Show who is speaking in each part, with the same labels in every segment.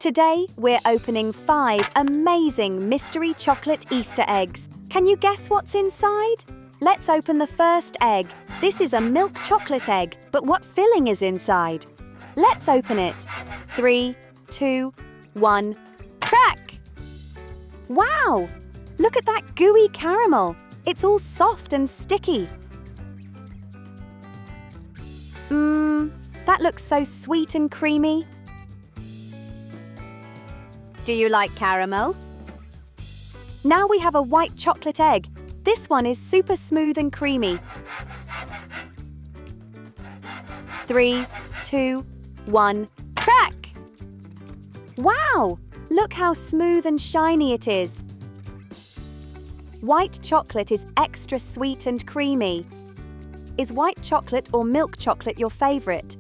Speaker 1: Today, we're opening 5 amazing mystery chocolate Easter eggs. Can you guess what's inside? Let's open the first egg. This is a milk chocolate egg, but what filling is inside? Let's open it. 3, 2, 1, crack! Wow! Look at that gooey caramel. It's all soft and sticky. That looks so sweet and creamy. Do you like caramel? Now we have a white chocolate egg. This one is super smooth and creamy. 3, 2, 1, crack! Wow! Look how smooth and shiny it is. White chocolate is extra sweet and creamy. Is white chocolate or milk chocolate your favorite?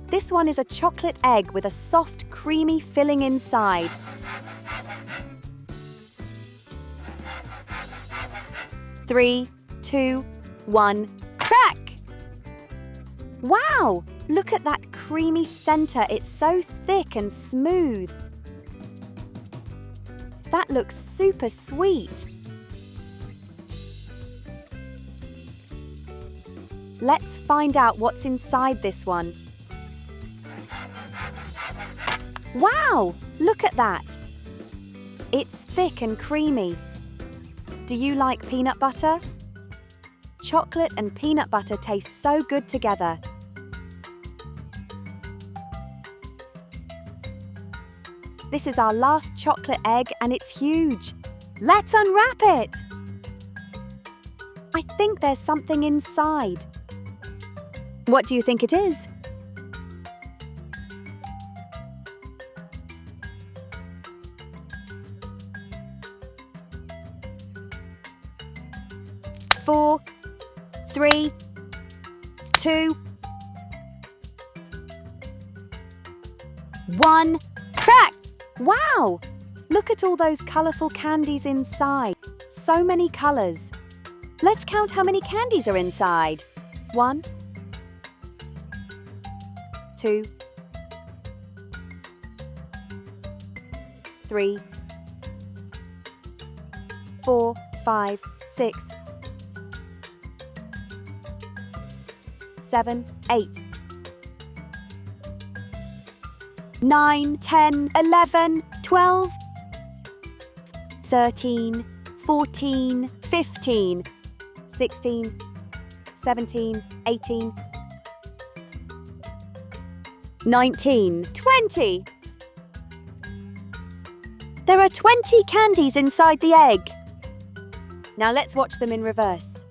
Speaker 1: This one is a chocolate egg with a soft, creamy filling inside. Three, 2, 1, crack! Wow! Look at that creamy center. It's so thick and smooth. That looks super sweet. Let's find out what's inside this one. Wow! Look at that! It's thick and creamy. Do you like peanut butter? Chocolate and peanut butter taste so good together. This is our last chocolate egg and it's huge. Let's unwrap it! I think there's something inside. What do you think it is? Four, 3, 2, 1, crack! Wow! Look at all those colourful candies inside. So many colours. Let's count how many candies are inside. 1, 2, 3, 4, 5, 6, 7, 8, 9, 10, 11, 12, 13, 14, 15, 16, 17, 18, 19, 20. There are 20 candies inside the egg. Now let's watch them in reverse.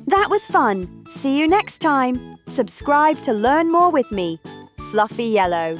Speaker 1: That was fun. See you next time. Subscribe to learn more with me, Fluffy Yellow.